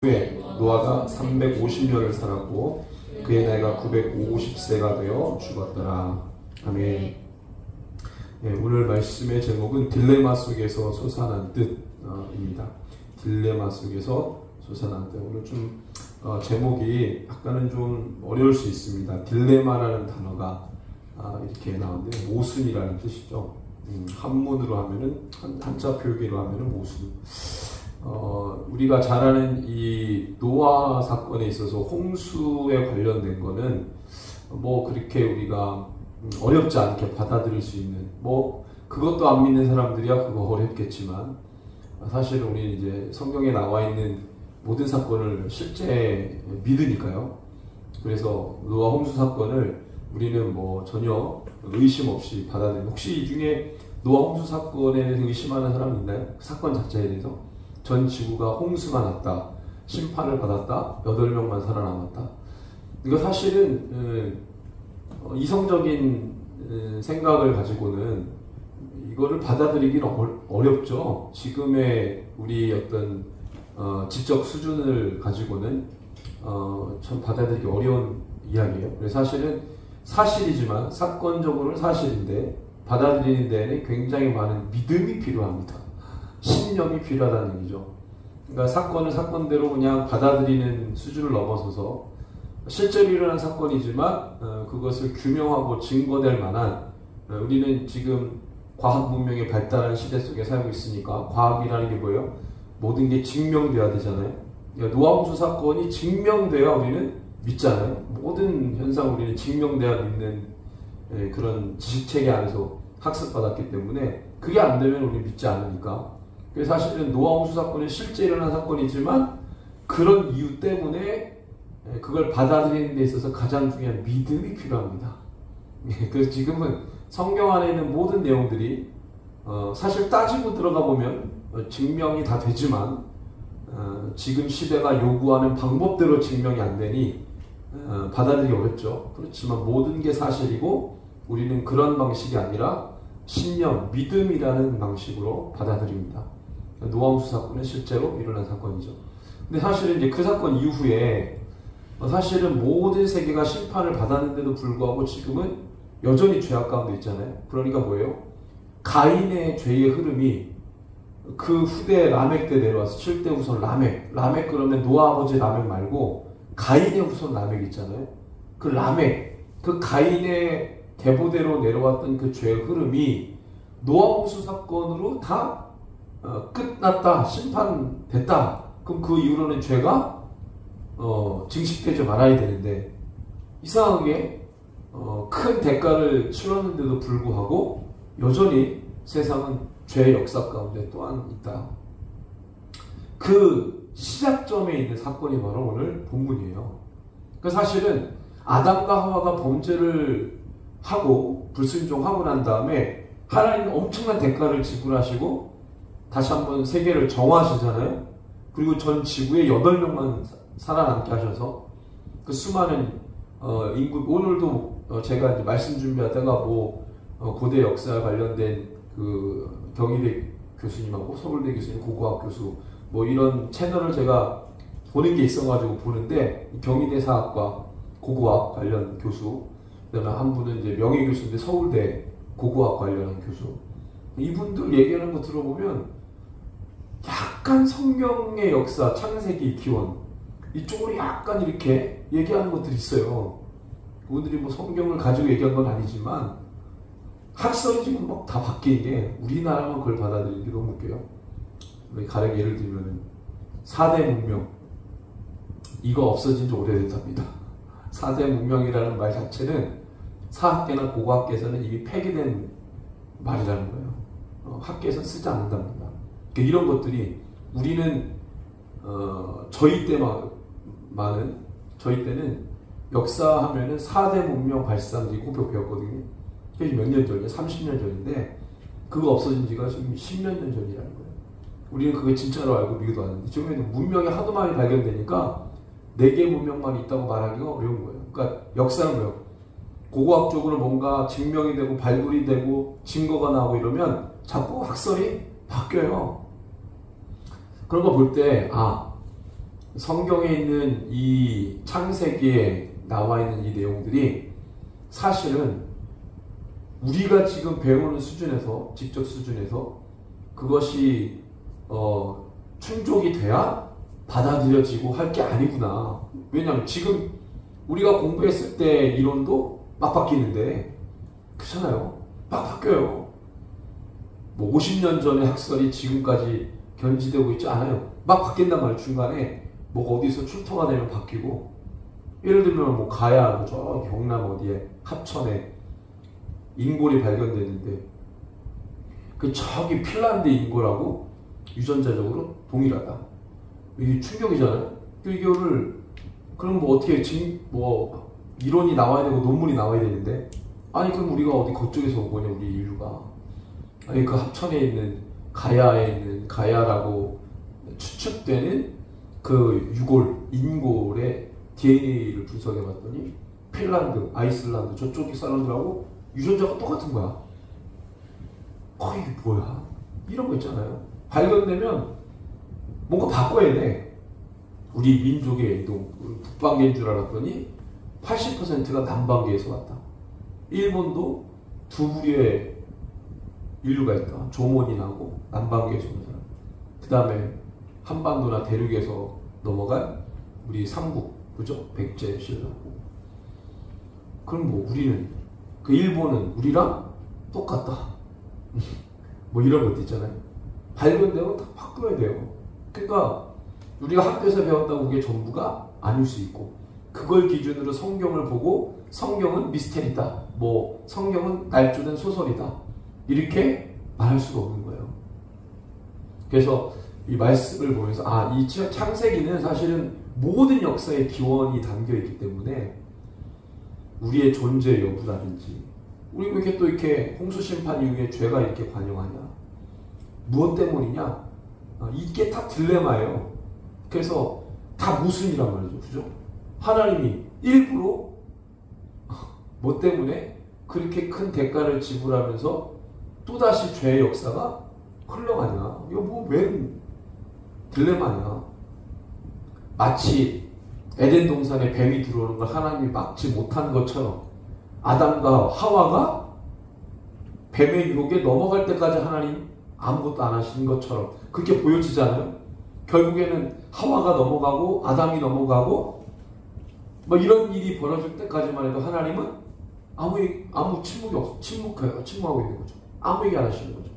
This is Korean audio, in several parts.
후에 노아가 350년을 살았고 그의 나이가 950세가 되어 죽었더라. 아멘. 오늘 말씀의 제목은 딜레마 속에서 솟아난 뜻입니다. 딜레마 속에서 솟아난 뜻. 오늘 좀 제목이 약간은 좀 어려울 수 있습니다. 딜레마라는 단어가 이렇게 나오는데 모순이라는 뜻이죠. 한문으로 하면은 한자 표기로 하면은 모순. 우리가 잘 아는 이 노아 사건에 있어서 홍수에 관련된 거는 뭐 그렇게 우리가 어렵지 않게 받아들일 수 있는, 뭐 그것도 안 믿는 사람들이야 그거 어렵겠지만 사실은 우리 이제 성경에 나와 있는 모든 사건을 실제 믿으니까요. 그래서 노아 홍수 사건을 우리는 뭐 전혀 의심 없이 받아들이는. 혹시 이 중에 노아 홍수 사건에 대해서 의심하는 사람 있나요? 그 사건 자체에 대해서? 전 지구가 홍수가 났다, 심판을 받았다, 8명만 살아남았다. 이거 사실은 이성적인 생각을 가지고는 이거를 받아들이기는 어렵죠. 지금의 우리 어떤 지적 수준을 가지고는 참 받아들이기 어려운 이야기예요. 그래서 사실은 사실이지만, 사건적으로는 사실인데 받아들이는 데에는 굉장히 많은 믿음이 필요합니다. 신념이 필요하다는 얘기죠. 그러니까 사건을 사건대로 그냥 받아들이는 수준을 넘어서서 실제로 일어난 사건이지만 그것을 규명하고 증거될 만한, 우리는 지금 과학 문명의 발달한 시대 속에 살고 있으니까 과학이라는 게 뭐예요? 모든 게 증명돼야 되잖아요. 그러니까 노아 홍수 사건이 증명돼야 우리는 믿잖아요. 모든 현상 우리는 증명돼야 믿는 그런 지식체계 안에서 학습받았기 때문에 그게 안 되면 우리는 믿지 않으니까. 그래서 사실은 노아 홍수 사건은 실제 일어난 사건이지만 그런 이유 때문에 그걸 받아들이는 데 있어서 가장 중요한 믿음이 필요합니다. 그래서 지금은 성경 안에 있는 모든 내용들이 사실 따지고 들어가 보면 증명이 다 되지만 지금 시대가 요구하는 방법대로 증명이 안 되니 받아들이기 어렵죠. 그렇지만 모든 게 사실이고 우리는 그런 방식이 아니라 신념, 믿음이라는 방식으로 받아들입니다. 노아 홍수 사건은 실제로 일어난 사건이죠. 근데 사실은 이제 그 사건 이후에 사실은 모든 세계가 심판을 받았는데도 불구하고 지금은 여전히 죄악 가운데 있잖아요. 그러니까 뭐예요? 가인의 죄의 흐름이 그 후대 라멕 때 내려와서 7대 후손 라멕 그러면 노아 아버지 라멕 말고 가인의 후손 라멕 있잖아요. 그 라멕, 그 가인의 계보대로 내려왔던 그 죄의 흐름이 노아 홍수 사건으로 다 끝났다, 심판됐다. 그럼 그 이후로는 죄가 증식되지 말아야 되는데 이상하게 큰 대가를 치렀는데도 불구하고 여전히 세상은 죄의 역사 가운데 또한 있다. 그 시작점에 있는 사건이 바로 오늘 본문이에요. 그러니까 사실은 아담과 하와가 범죄를 하고 불순종하고 난 다음에 하나님은 엄청난 대가를 지불하시고 다시 한번 세계를 정화하시잖아요. 그리고 전 지구에 8명만 살아남게 하셔서 그 수많은 인구, 오늘도 제가 이제 말씀 준비하다가 고대 역사 관련된 그 경희대 교수님하고 서울대 교수님, 고고학 교수 이런 채널을 제가 보는 게 있어가지고 보는데, 경희대 사학과 고고학 관련 교수, 그다음에 한 분은 이제 명예교수인데 서울대 고고학 관련한 교수, 이분들 얘기하는 거 들어보면 약간 성경의 역사, 창세기, 기원 이쪽으로 약간 이렇게 얘기하는 것들이 있어요. 그분들이 성경을 가지고 얘기한 건 아니지만 학설이 지금 다 바뀐 게 우리나라만 그걸 받아들이기 너무 웃겨요. 가령 예를 들면 4대 문명, 이거 없어진 지 오래됐답니다. 4대 문명이라는 말 자체는 사학계나 고고학계에서는 이미 폐기된 말이라는 거예요. 학계에서는 쓰지 않는답니다. 그러니까 이런 것들이 우리는 저희 때는 역사하면은 4대 문명 발상 꼭 배웠거든요. 그게 몇 년 전이에요? 30년 전인데 그거 없어진 지가 지금 10몇 년 전이라는 거예요. 우리는 그게 진짜로 알고 믿어도 않는데 지금에는 문명이 하도 많이 발견되니까 4개 문명만 있다고 말하기가 어려운 거예요. 그러니까 역사는 뭐예요? 고고학적으로 뭔가 증명이 되고 발굴이 되고 증거가 나오고 이러면 자꾸 학설이 바뀌어요. 그런 거 볼 때 성경에 있는 이 창세기에 나와 있는 이 내용들이 사실은 우리가 지금 배우는 수준에서, 직접 수준에서 그것이 충족이 돼야 받아들여지고 할 게 아니구나. 왜냐하면 지금 우리가 공부했을 때 이론도 막 바뀌는데, 그렇잖아요. 막 바뀌어요. 뭐 50년 전의 학설이 지금까지 견지되고 있지 않아요. 막 바뀐단 말이에요. 중간에 뭐가 어디서 출토가 되면 바뀌고, 예를 들면 뭐 가야 저 경남 어디에 합천에 인골이 발견됐는데 그 저기 핀란드 인골하고 유전자적으로 동일하다. 이게 충격이잖아요. 이거를 그럼 뭐 어떻게 뭐 이론이 나와야 되고 논문이 나와야 되는데, 아니 그럼 우리가 어디 그쪽에서 온 거냐 우리 인류가. 아니 그 합천에 있는 가야에 있는 가야라고 추측되는 그 유골 인골의 DNA를 분석해 봤더니 핀란드, 아이슬란드 저쪽 사람들하고 유전자가 똑같은 거야. 이게 뭐야? 이런 거 있잖아요. 발견되면 뭔가 바꿔야 돼. 우리 민족의 이동, 북방계인 줄 알았더니 80%가 남방계에서 왔다. 일본도 두 부류의 인류가 있다. 조몬인하고 남방계에서 온 사람. 그 다음에 한반도나 대륙에서 넘어간 우리 삼국, 그죠? 백제, 신라고. 그럼 뭐 우리는, 그 일본은 우리랑 똑같다. 뭐 이런 것도 있잖아요. 발견되면 다 바꿔야 돼요. 그러니까 우리가 학교에서 배웠다고 그게 전부가 아닐 수 있고, 그걸 기준으로 성경을 보고 성경은 미스테리다, 뭐 성경은 날조된 소설이다, 이렇게 말할 수가 없는 거예요. 그래서 이 말씀을 보면서 이 창세기는 사실은 모든 역사의 기원이 담겨 있기 때문에 우리의 존재 여부라든지, 우리 왜 이렇게 또 이렇게 홍수 심판 이후에 죄가 이렇게 관영하냐, 무엇 때문이냐, 이게 다 딜레마예요. 그래서 다 모순이란 말이죠. 그죠? 하나님이 일부러 뭐 때문에 그렇게 큰 대가를 지불하면서 또다시 죄의 역사가 흘러가냐. 이거 뭐 웬 딜레마냐. 마치 에덴 동산에 뱀이 들어오는 걸 하나님이 막지 못한 것처럼 아담과 하와가 뱀의 유혹에 넘어갈 때까지 하나님 아무것도 안 하신 것처럼 그렇게 보여지잖아요. 결국에는 하와가 넘어가고 아담이 넘어가고 뭐 이런 일이 벌어질 때까지만 해도 하나님은 아무 침묵이 없어. 침묵하고 있는 거죠. 아무 얘기 안 하시는 거죠.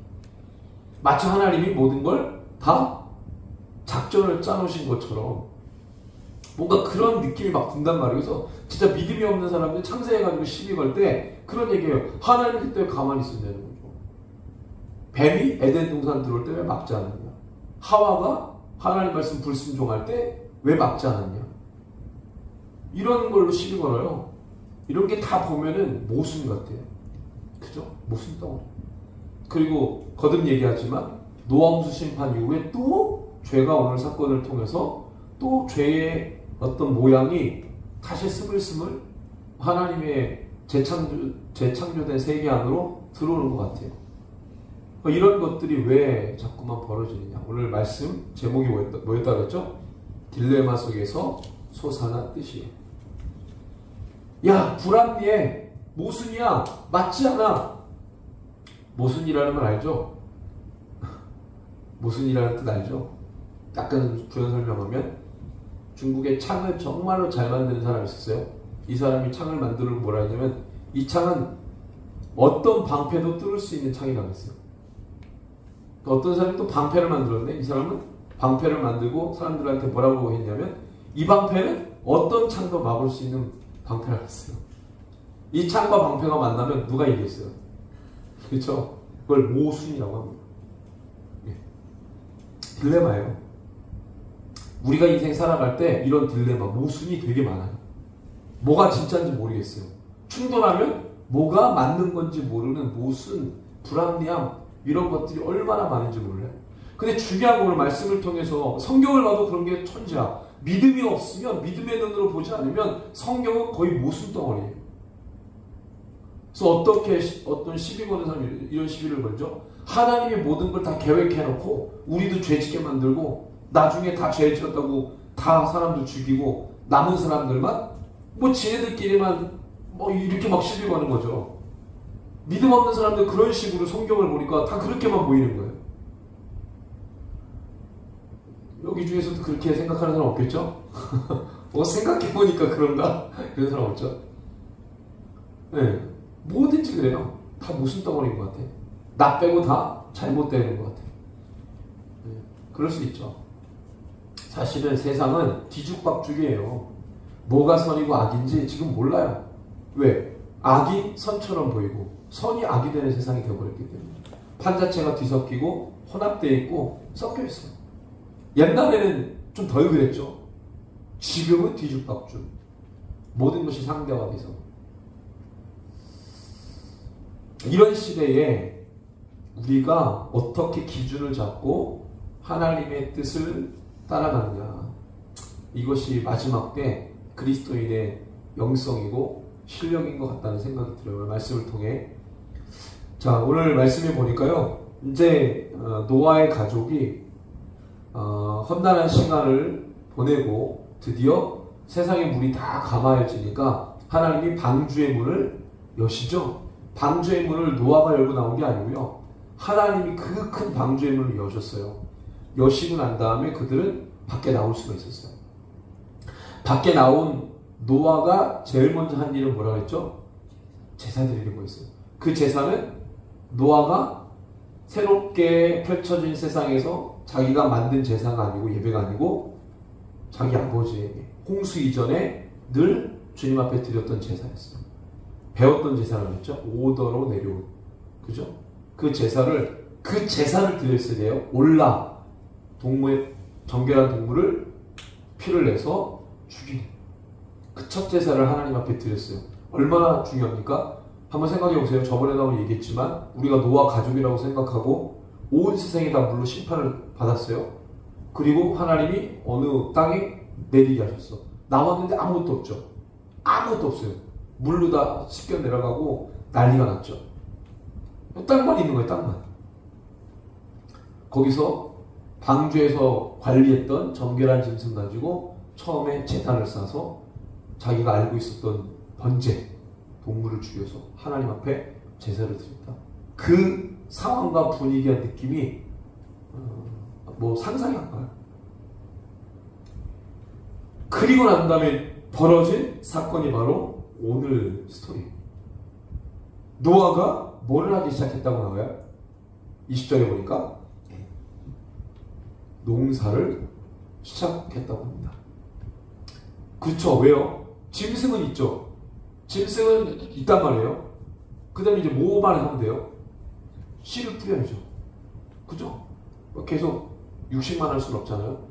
마치 하나님이 모든 걸 다 작전을 짜놓으신 것처럼 뭔가 그런 느낌이 막 든단 말이에요. 그래서 진짜 믿음이 없는 사람들이 창세해가지고 시비 걸 때 그런 얘기예요. 하나님이 그때 왜 가만히 있었냐는 거죠. 뱀이 에덴 동산 들어올 때 왜 막지 않았냐. 하와가 하나님 말씀 불순종할 때 왜 막지 않았냐. 이런 걸로 시비 걸어요. 이런 게 다 보면은 모순 같아요. 그죠? 모순 덩어리. 그리고 거듭 얘기하지만 노아홍수 심판 이후에 또 죄가 오늘 사건을 통해서 또 죄의 어떤 모양이 다시 스물스물 하나님의 재창조된 세계 안으로 들어오는 것 같아요. 이런 것들이 왜 자꾸만 벌어지느냐. 오늘 말씀 제목이 뭐였다 그랬죠? 딜레마 속에서 솟아난 뜻이에요. 야, 불합리해. 모순이야. 맞지 않아. 모순이라는 말 알죠? 모순이라는 뜻 알죠? 약간 부연 설명하면 중국에 창을 정말로 잘 만드는 사람이 있었어요. 이 사람이 창을 만들고 뭐라 했냐면 이 창은 어떤 방패도 뚫을 수 있는 창이라고 했어요. 어떤 사람이 또 방패를 만들었는데 이 사람은 방패를 만들고 사람들한테 뭐라고 했냐면 이 방패는 어떤 창도 막을 수 있는 방패라고 했어요. 이 창과 방패가 만나면 누가 이겼어요? 그렇죠? 그걸 모순이라고 합니다. 딜레마예요. 우리가 인생 살아갈 때 이런 딜레마, 모순이 되게 많아요. 뭐가 진짜인지 모르겠어요. 충돌하면 뭐가 맞는 건지 모르는 모순, 불합리함, 이런 것들이 얼마나 많은지 몰라요. 근데 중요한 건 말씀을 통해서 성경을 봐도 그런 게 천지야. 믿음이 없으면, 믿음의 눈으로 보지 않으면 성경은 거의 모순 덩어리예요. 그래서 어떤 시비 거는 사람이 이런 시비를 걸죠. 하나님이 모든 걸 다 계획해놓고 우리도 죄짓게 만들고 나중에 다 죄 지었다고 다 사람들 죽이고 남은 사람들만 뭐 지네들끼리만 뭐 이렇게 막 시비 거는 거죠. 믿음 없는 사람들 그런 식으로 성경을 보니까 다 그렇게만 보이는 거예요. 여기 중에서도 그렇게 생각하는 사람 없겠죠? 뭐 생각해보니까 그런가? 그런 사람 없죠? 네, 뭐든지 그래요. 다 무슨 덩어리인 것 같아. 나 빼고 다 잘못되는 것 같아. 네, 그럴 수 있죠. 사실은 세상은 뒤죽박죽이에요. 뭐가 선이고 악인지 지금 몰라요. 왜? 악이 선처럼 보이고 선이 악이 되는 세상이 되어버렸기 때문에 판자체가 뒤섞이고 혼합되어 있고 섞여 있어요. 옛날에는 좀 덜 그랬죠. 지금은 뒤죽박죽. 모든 것이 상대화돼서. 이런 시대에 우리가 어떻게 기준을 잡고 하나님의 뜻을 따라가느냐. 이것이 마지막 때 그리스도인의 영성이고 실력인 것 같다는 생각이 들어요. 말씀을 통해. 자, 오늘 말씀에 보니까요. 이제 노아의 가족이 험난한 시간을 보내고 드디어 세상의 물이 다 감아해지니까 하나님이 방주의 문을 여시죠. 방주의 문을 노아가 열고 나온 게 아니고요. 하나님이 그 큰 방주의 문을 여셨어요. 여시고 난 다음에 그들은 밖에 나올 수가 있었어요. 밖에 나온 노아가 제일 먼저 한 일은 뭐라고 했죠? 제사 드리려고 했어요. 그 제사는 노아가 새롭게 펼쳐진 세상에서 자기가 만든 제사가 아니고 예배가 아니고 자기 아버지에게 홍수 이전에 늘 주님 앞에 드렸던 제사였어요. 배웠던 제사를 했죠. 오더로 내려온. 그죠? 그 제사를 드렸어야 돼요. 올라 동물의 정결한 동물을 피를 내서 죽이는 그 첫 제사를 하나님 앞에 드렸어요. 얼마나 중요합니까? 한번 생각해 보세요. 저번에도 얘기했지만 우리가 노아 가족이라고 생각하고 온 세상이 다 물로 심판을 받았어요. 그리고 하나님이 어느 땅에 내리게 하셨어. 나왔는데 아무것도 없죠. 아무것도 없어요. 물로 다 씻겨 내려가고 난리가 났죠. 땅만 있는 거예요. 땅만. 거기서 방주에서 관리했던 정결한 짐승 가지고 처음에 제단을 쌓아서 자기가 알고 있었던 번제 동물을 죽여서 하나님 앞에 제사를 드립니다. 그 상황과 분위기와 느낌이 뭐 상상이 안 가요. 그리고 난 다음에 벌어진 사건이 바로 오늘 스토리. 노아가 뭐를 하기 시작했다고 나와요? 20절에 보니까 농사를 시작했다고 합니다. 그렇죠. 왜요? 짐승은 있죠. 짐승은 있단 말이에요. 그 다음에 이제 뭐만 하면 돼요? 씨를 뿌려야죠. 그죠? 계속 육식만 할 수는 없잖아요.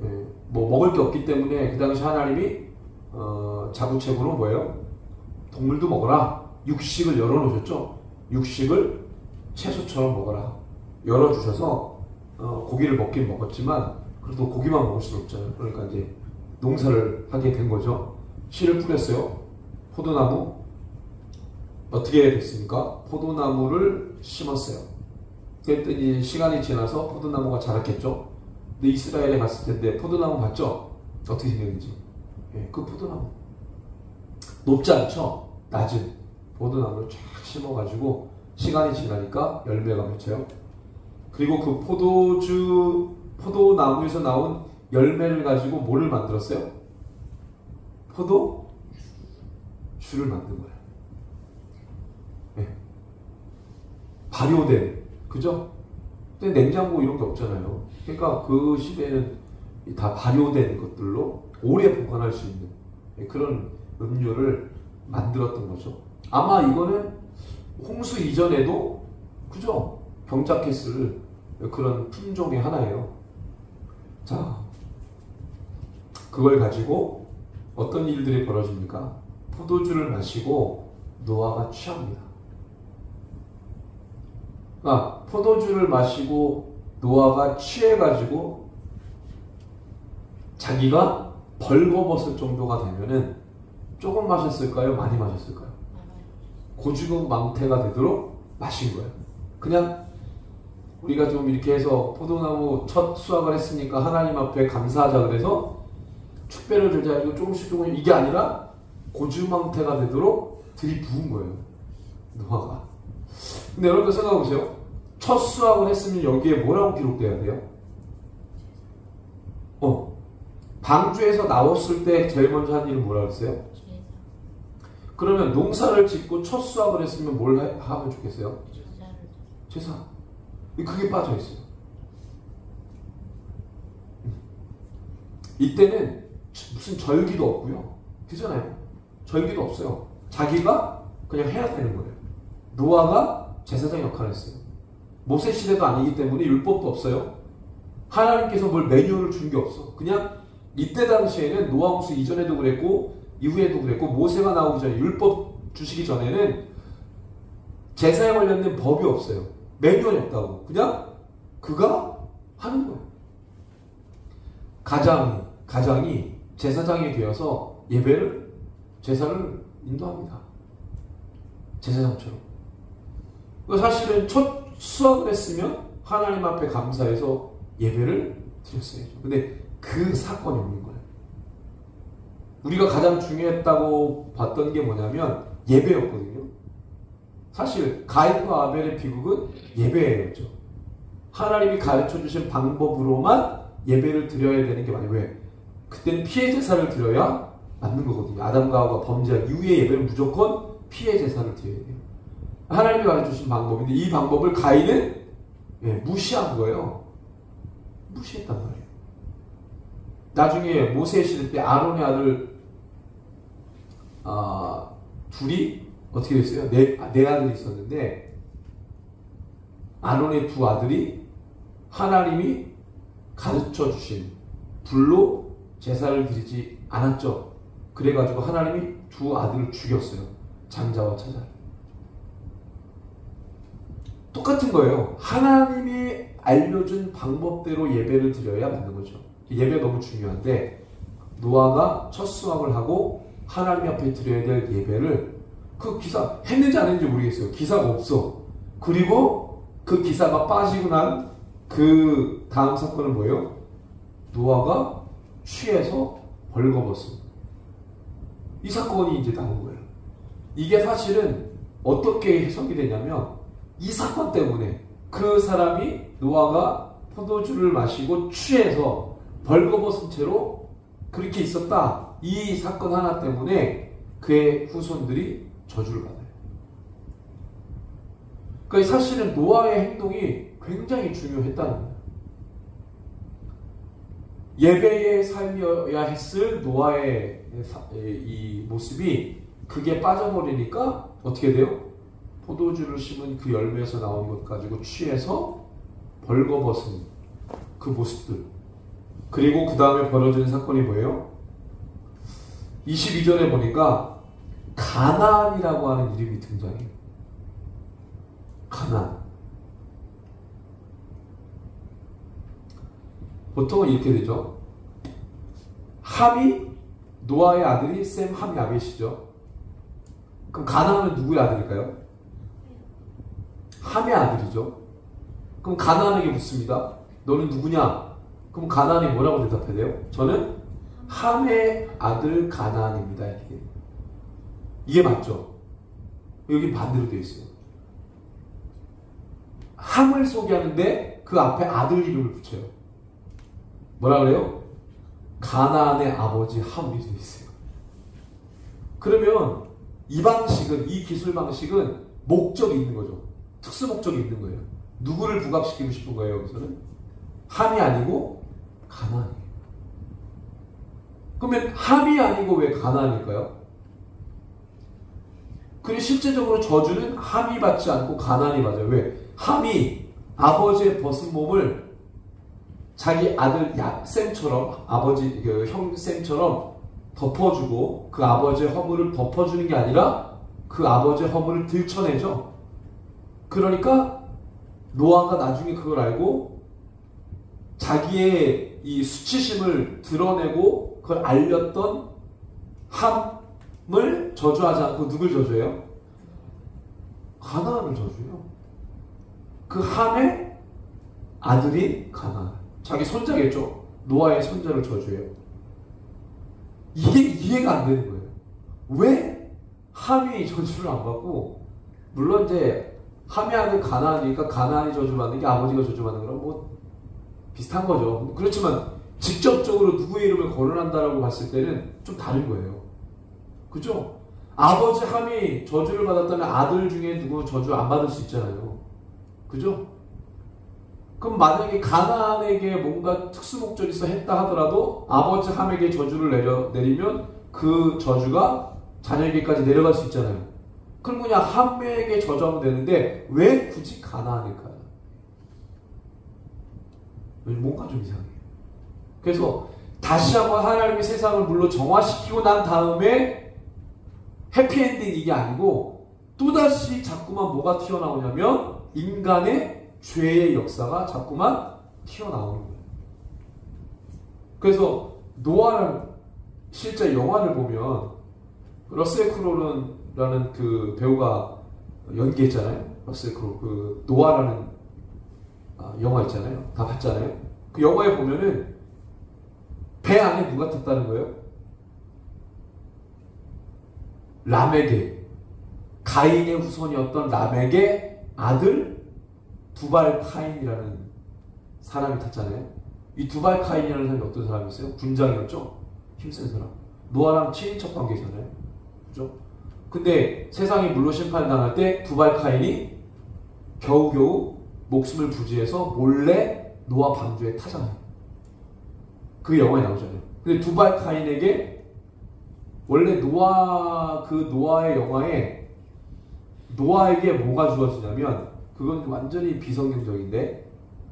예, 뭐 먹을 게 없기 때문에 그 당시 하나님이 자구책으로 뭐예요? 동물도 먹어라. 육식을 열어놓으셨죠. 육식을 채소처럼 먹어라. 열어주셔서 고기를 먹긴 먹었지만 그래도 고기만 먹을 수는 없잖아요. 그러니까 이제 농사를 하게 된 거죠. 씨를 뿌렸어요. 포도나무 어떻게 됐습니까? 포도나무를 심었어요. 그랬더니 시간이 지나서 포도나무가 자랐겠죠. 근데 이스라엘에 갔을 텐데 포도나무 봤죠? 어떻게 생겼는지. 예, 그 포도나무 높지 않죠? 낮은 포도나무를 쫙 심어가지고 시간이 지나니까 열매가 맺혀요. 그리고 그 포도나무에서 나온 열매를 가지고 뭐를 만들었어요? 포도주를 만든 거예요. 네. 발효된, 그죠? 근데 냉장고 이런 게 없잖아요. 그러니까 그 시대에는 다 발효된 것들로 오래 보관할 수 있는 그런 음료를 만들었던 거죠. 아마 이거는 홍수 이전에도, 그죠? 경작했을 그런 품종의 하나예요. 자, 그걸 가지고 어떤 일들이 벌어집니까? 포도주를 마시고 노아가 취합니다. 포도주를 마시고 노아가 취해가지고 자기가 벌거벗을 정도가 되면은 조금 마셨을까요? 많이 마셨을까요? 고주먹 망태가 되도록 마신 거예요. 그냥 우리가 좀 이렇게 해서 포도나무 첫 수확을 했으니까 하나님 앞에 감사하자 그래서 축배를 들자 조금씩 이게 아니라 고주망태가 되도록 들이부은 거예요. 노아가. 근데 여러분들 생각해 보세요. 첫 수확을 했으면 여기에 뭐라고 기록돼야 돼요? 방주에서 나왔을 때 제일 먼저 한 일은 뭐라고 했어요? 그러면 농사를 짓고 첫 수확을 했으면 뭘 하면 좋겠어요? 제사. 그게 빠져 있어요. 이때는 무슨 절기도 없고요. 그잖아요. 절기도 없어요. 자기가 그냥 해야 되는 거예요. 노아가 제사장 역할을 했어요. 모세 시대도 아니기 때문에 율법도 없어요. 하나님께서 뭘 매뉴얼을 준 게 없어. 그냥 이때 당시에는 노아 홍수 이전에도 그랬고 이후에도 그랬고 모세가 나오기 전에 율법 주시기 전에는 제사에 관련된 법이 없어요. 매뉴얼이 없다고. 그냥 그가 하는 거예요. 가장이 제사장이 되어서 제사를 인도합니다. 제사장처럼. 사실은 첫 수확을 했으면 하나님 앞에 감사해서 예배를 드렸어야죠. 근데 그 사건이 없는 거예요. 우리가 가장 중요했다고 봤던 게 뭐냐면 예배였거든요. 사실 가인과 아벨의 비극은 예배였죠. 하나님이 가르쳐 주신 방법으로만 예배를 드려야 되는 게 맞아요. 왜? 그때는 피해 제사를 드려야 맞는 거거든요. 아담과 하와가 범죄한 이후의 예배는 무조건 피해 제사를 드려야 돼요. 하나님이 가르쳐 주신 방법인데 이 방법을 가인은 무시한 거예요. 무시했단 말이에요. 나중에 모세 시대 때 아론의 아들 둘이 어떻게 됐어요? 네 아들이 있었는데 아론의 두 아들이 하나님이 가르쳐 주신 불로 제사를 드리지 않았죠. 그래가지고 하나님이 두 아들을 죽였어요. 장자와 차자. 똑같은 거예요. 하나님이 알려준 방법대로 예배를 드려야 맞는 거죠. 예배 너무 중요한데 노아가 첫 수확을 하고 하나님 앞에 드려야 될 예배를 그 기사 했는지 안 했는지 모르겠어요. 기사가 없어. 그리고 그 기사가 빠지고 난 그 다음 사건은 뭐예요? 노아가 취해서 벌거벗은 이 사건이 이제 나온 거예요. 이게 사실은 어떻게 해석이 되냐면 이 사건 때문에 그 사람이 노아가 포도주를 마시고 취해서 벌거벗은 채로 그렇게 있었다. 이 사건 하나 때문에 그의 후손들이 저주를 받아요. 그러니까 사실은 노아의 행동이 굉장히 중요했다는 거예요. 예배의 삶이어야 했을 노아의 이 모습이 그게 빠져버리니까 어떻게 돼요? 포도주를 심은 그 열매에서 나온 것 가지고 취해서 벌거벗은 그 모습들. 그리고 그 다음에 벌어지는 사건이 뭐예요? 22절에 보니까 가나안이라고 하는 이름이 등장해요. 가나안. 보통은 이렇게 되죠. 함이 노아의 아들이 셈, 함이 아벳이죠. 그럼 가나안은 누구의 아들일까요? 함의 아들이죠. 그럼 가나안에게 묻습니다. 너는 누구냐? 그럼 가나안이 뭐라고 대답해야 돼요? 저는 함의 아들 가나안입니다. 이게 맞죠? 여기 반대로 되어 있어요. 함을 소개하는데 그 앞에 아들 이름을 붙여요. 뭐라 그래요? 가나안의 아버지 함이 되어 있어요. 그러면 이 방식은, 이 기술 방식은 목적이 있는 거죠. 특수 목적이 있는 거예요. 누구를 부각시키고 싶은 거예요, 여기서는? 함이 아니고 가나안이에요. 그러면 함이 아니고 왜 가나안일까요? 그리고 실제적으로 저주는 함이 받지 않고 가나안이 받아요. 왜? 함이 아버지의 벗은 몸을 자기 아들 셈처럼, 아버지 형 셈처럼 덮어주고 그 아버지의 허물을 덮어주는 게 아니라 그 아버지의 허물을 들춰내죠. 그러니까 노아가 나중에 그걸 알고 자기의 이 수치심을 드러내고 그걸 알렸던 함을 저주하지 않고 누굴 저주해요? 가나안을 저주해요. 그 함의 아들이 가나안. 자기 손자겠죠. 노아의 손자를 저주해요. 이게 이해가 안 되는 거예요. 왜 함이 저주를 안 받고, 물론 이제 함의 아들 가나안이니까 가나안이 저주받는 게 아버지가 저주받는 거랑 뭐 비슷한 거죠. 그렇지만 직접적으로 누구의 이름을 거론한다라고 봤을 때는 좀 다른 거예요. 그죠? 아버지 함이 저주를 받았다면 아들 중에 누구 저주 안 받을 수 있잖아요. 그죠? 그럼 만약에 가나안에게 뭔가 특수 목적이 있어 했다 하더라도 아버지 함에게 저주를 내리면 그 저주가 자녀에게까지 내려갈 수 있잖아요. 그럼 그냥 함에게 저주하면 되는데 왜 굳이 가나안일까요? 뭔가 좀 이상해요. 그래서 다시 한번 하나님이 세상을 물론 정화시키고 난 다음에 해피엔딩 이게 아니고 또다시 자꾸만 뭐가 튀어나오냐면 인간의 죄의 역사가 자꾸만 튀어나오는 거예요. 그래서 노아라는 실제 영화를 보면 러셀 크로우라는 그 배우가 연기했잖아요. 러셀 크로우 그 노아라는 영화 있잖아요. 다 봤잖아요. 그 영화에 보면은 배 안에 누가 탔다는 거예요? 라멕의 가인의 후손이었던 라멕의 아들 두발 카인이라는 사람이 탔잖아요. 이 두발 카인이라는 사람이 어떤 사람이었어요? 군장이었죠? 힘센 사람. 노아랑 친인척 관계잖아요. 그죠? 근데 세상이 물로 심판당할 때 두발 카인이 겨우겨우 목숨을 부지해서 몰래 노아 방주에 타잖아요. 그게 영화에 나오잖아요. 근데 두발 카인에게 원래 노아의 영화에 노아에게 뭐가 주어지냐면 그건 완전히 비성경적인데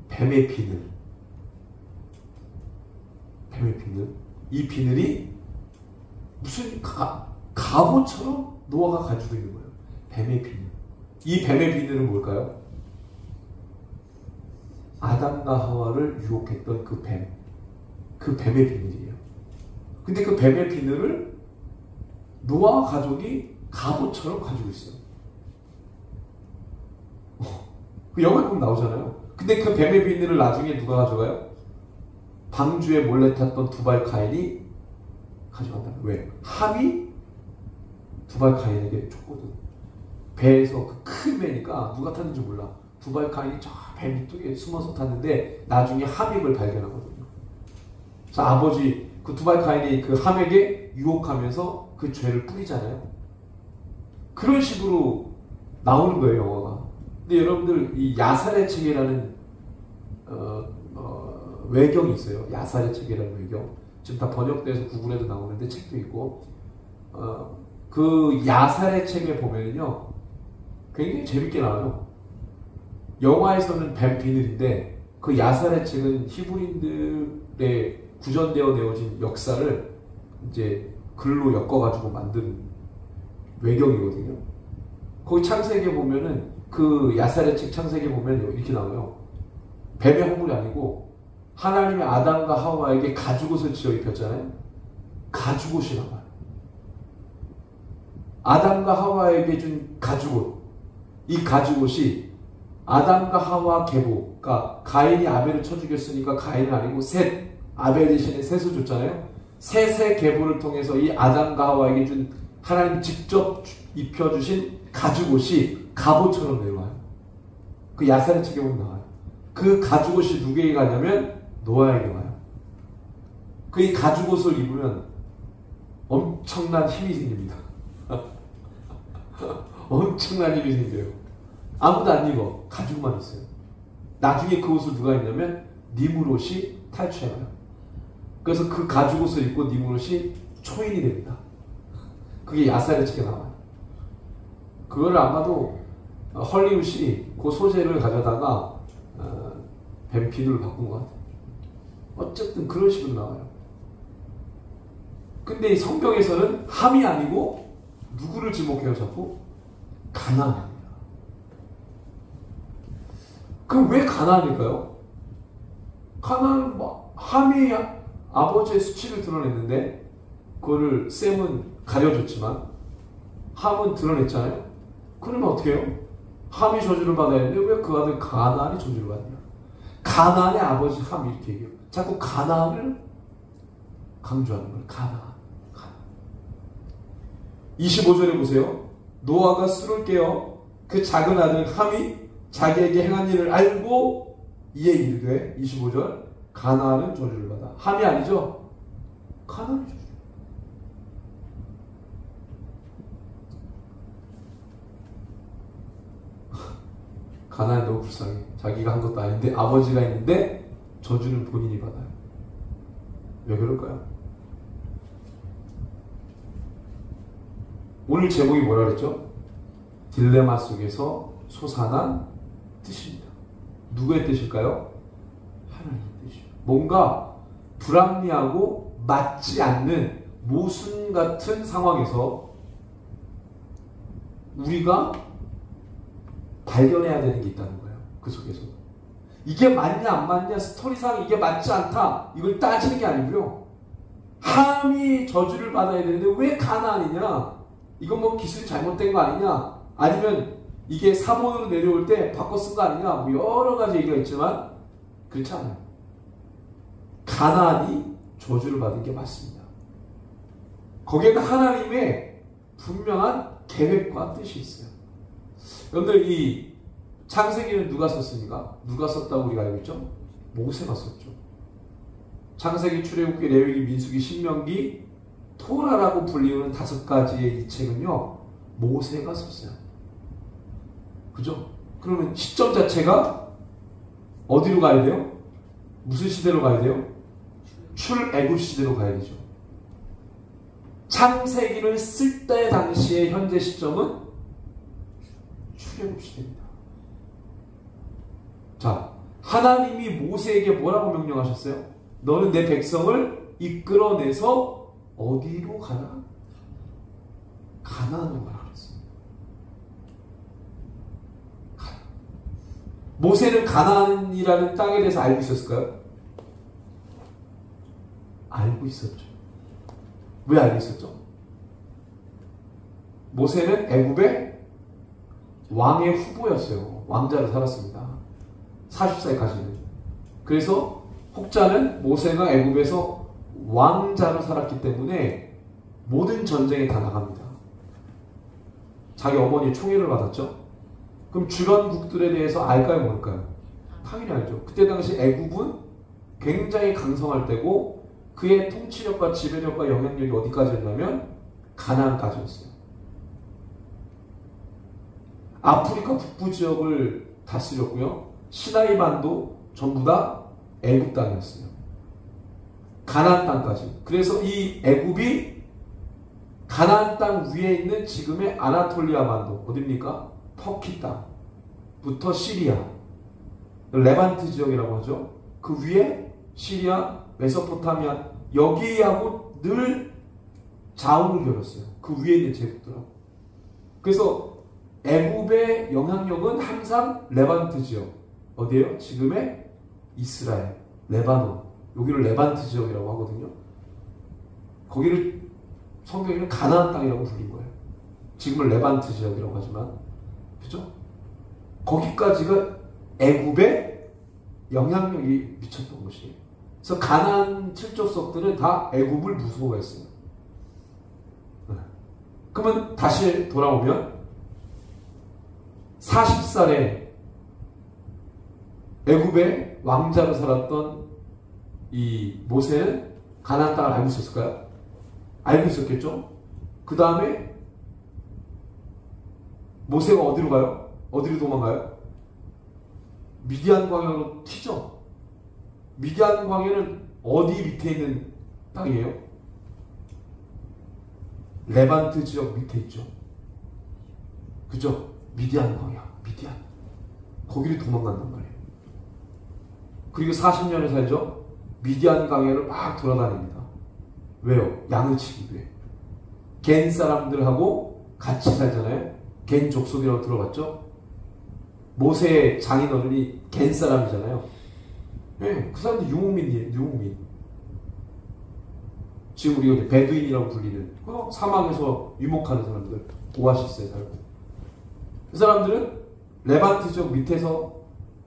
뱀의 비늘. 이 비늘이 무슨 갑옷처럼 노아가 가지고 있는 거예요. 뱀의 비늘. 이 뱀의 비늘은 뭘까요? 아담과 하와를 유혹했던 그 뱀. 그 뱀의 비늘이에요. 근데 그 뱀의 비늘을 노아 가족이 갑옷처럼 가지고 있어요. 그 영화에 보면 나오잖아요. 근데 그 뱀의 비늘을 나중에 누가 가져가요? 방주에 몰래 탔던 두발 카인이 가져간다. 왜? 함이 두발 카인에게 줬거든. 배에서 그 큰 배니까 누가 탔는지 몰라. 두발 카인이 저 배 밑쪽에 숨어서 탔는데 나중에 함이 그걸 발견하거든요. 그래서 아버지 그 두발 카인이 그 함에게 유혹하면서 그 죄를 뿌리잖아요. 그런 식으로 나오는 거예요, 영화가. 근데 여러분들 이 야살의 체계라는 외경이 있어요. 야살의 체계라는 외경. 지금 다 번역돼서 구글에도 나오는데 책도 있고 그 야살의 책에 보면요 굉장히 재밌게 나와요. 영화에서는 뱀 비늘인데 그 야살의 책은 히브리인들의 구전되어 내어진 역사를 이제 글로 엮어가지고 만든 외경이거든요. 거기 창세기에 보면은 그 야살의 책 창세기에 보면 이렇게 나와요. 뱀의 허물이 아니고 하나님이 아담과 하와에게 가죽옷을 지어 입혔잖아요. 가죽옷이 나와요. 아담과 하와에게 준 가죽옷. 이 가죽옷이 아담과 하와 계보, 그러니까 가인이 아벨을 쳐 죽였으니까 가인은 아니고 셋, 아벨 대신에 셋을 줬잖아요. 셋의 계보를 통해서 이 아담과 하와에게 준 하나님 직접 입혀주신 가죽옷이 갑옷처럼 내려와요. 그 야살의 책에 보면 나와요. 그 가죽옷이 누구에게 가냐면 노아에게 와요. 그 이 가죽옷을 입으면 엄청난 힘이 생깁니다. 엄청난 힘이 생겨요. 아무도 안 입어. 가죽만 있어요. 나중에 그 옷을 누가 입냐면 니므롯이 탈취해요. 그래서 그 가죽옷을 입고 니므롯이 초인이 됩니다. 그게 야살의 책에 나와요. 그거를 아마도 헐리우드이 그 소재를 가져다가 뱀 비늘을 바꾼 것 같아요. 어쨌든 그런 식으로 나와요. 근데 이 성경에서는 함이 아니고 누구를 지목해요 자꾸? 가나안입니다. 그럼 왜 가나안일까요? 가나안은 함이 아버지의 수치를 드러냈는데 그거를 셈은 가려줬지만 함은 드러냈잖아요. 그러면 어떻게 해요? 함이 저주를 받아야 되는데 왜 그 아들 가나안이 저주를 받냐? 가나안의 아버지 함 이렇게 얘기해요. 자꾸 가나안을 강조하는 거예요. 가나안. 25절에 보세요. 노아가 술을 깨어 그 작은 아들 함이 자기에게 행한 일을 알고 이에 이르되 25절 가나안은 저주를 받아. 함이 아니죠? 가나안이 저주. 가나안 너무 불쌍해. 자기가 한 것도 아닌데 아버지가 있는데 저주는 본인이 받아요. 왜 그럴까요? 오늘 제목이 뭐라 그랬죠? 딜레마 속에서 솟아난 뜻입니다. 누구의 뜻일까요? 하나님의 뜻이요. 뭔가 불합리하고 맞지 않는 모순 같은 상황에서 우리가 발견해야 되는 게 있다는 거예요. 그 속에서. 이게 맞냐 안 맞냐 스토리상 이게 맞지 않다 이걸 따지는 게 아니고요. 함이 저주를 받아야 되는데 왜 가나안이냐? 이건 뭐 기술이 잘못된 거 아니냐? 아니면 이게 사본으로 내려올 때 바꿔 쓴 거 아니냐? 뭐 여러 가지 얘기가 있지만 그렇지 않아요. 가나안이 저주를 받은 게 맞습니다. 거기에는 하나님의 분명한 계획과 뜻이 있어요. 여러분들 이 창세기는 누가 썼습니까? 누가 썼다고 우리가 알고 있죠? 모세가 썼죠. 창세기, 출애굽기, 레위기, 민수기, 신명기, 토라라고 불리우는 5가지의 이 책은요 모세가 썼어요. 그죠? 그러면 시점 자체가 어디로 가야 돼요? 무슨 시대로 가야 돼요? 출애굽 시대로 가야 되죠. 창세기를 쓸 때 당시의 현재 시점은 출애굽 시대입니다. 자, 하나님이 모세에게 뭐라고 명령하셨어요? 너는 내 백성을 이끌어내서 어디로 가라? 가나안으로 가라 그랬어요. 모세는 가나안이라는 땅에 대해서 알고 있었을까요? 알고 있었죠. 왜 알고 있었죠? 모세는 애굽의 왕의 후보였어요. 왕자로 살았습니다. 40살까지는. 그래서 혹자는 모세가 애굽에서 왕자로 살았기 때문에 모든 전쟁에 다 나갑니다. 자기 어머니의 총애를 받았죠. 그럼 주변국들에 대해서 알까요 모를까요? 당연히 알죠. 그때 당시 애굽은 굉장히 강성할 때고 그의 통치력과 지배력과 영향력이 어디까지였냐면 가나안까지였어요. 아프리카 북부 지역을 다스렸고요. 시나이 반도 전부 다 애굽 땅이었어요. 가나안 땅까지. 그래서 이 애굽이 가나안 땅 위에 있는 지금의 아나톨리아 반도 어디입니까? 터키 땅부터 시리아, 레반트 지역이라고 하죠. 그 위에 시리아, 메소포타미아 여기하고 늘 자웅을 겨뤘어요. 그 위에 있는 제국들하고. 그래서 애굽의 영향력은 항상 레반트 지역 어디예요? 지금의 이스라엘, 레바논 여기를 레반트 지역이라고 하거든요. 거기를 성경에는 가나안 땅이라고 불린 거예요. 지금은 레반트 지역이라고 하지만 그죠? 거기까지가 애굽의 영향력이 미쳤던 것이에요. 그래서 가나안 칠족속들은 다 애굽을 무서워했어요. 그러면 다시 돌아오면 40살에 애굽의 왕자로 살았던 이 모세는 가나안 땅을 알고 있었을까요? 알고 있었겠죠? 그 다음에 모세가 어디로 가요? 어디로 도망가요? 미디안 광야로 튀죠. 미디안 광야는 어디 밑에 있는 땅이에요? 레반트 지역 밑에 있죠. 그죠? 미디안 광야, 미디안. 거기를 도망간단 말이에요. 그리고 40년을 살죠. 미디안 광야를 막 돌아다닙니다. 왜요? 양을 치기 위해. 겐 사람들하고 같이 살잖아요. 겐 족속이라고 들어봤죠? 모세의 장인어른이 겐 사람이잖아요. 네, 그 사람들 유목민이에요. 유목민. 지금 우리가 베두인이라고 불리는 사막에서 유목하는 사람들, 오아시스에 살고. 그 사람들은 레반트 지역 밑에서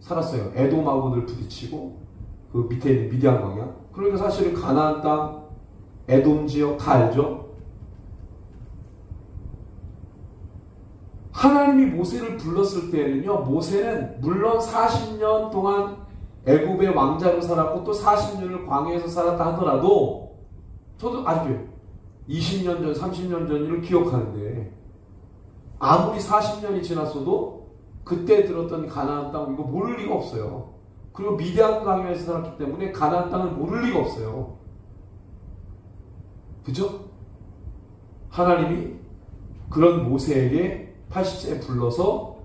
살았어요. 에돔하고 늘 부딪히고 그 밑에 있는 미디안 광야. 그러니까 사실은 가나안 땅, 에돔 지역 다 알죠? 하나님이 모세를 불렀을 때는요, 모세는 물론 40년 동안 애굽의 왕자로 살았고 또 40년을 광야에서 살았다 하더라도 저도 아직요 20년 전, 30년 전 일을 기억하는데 아무리 40년이 지났어도 그때 들었던 가나안 땅 이거 모를 리가 없어요. 그리고 미디안 광야에서 살았기 때문에 가나안 땅을 모를 리가 없어요. 그죠? 하나님이 그런 모세에게 80세에 불러서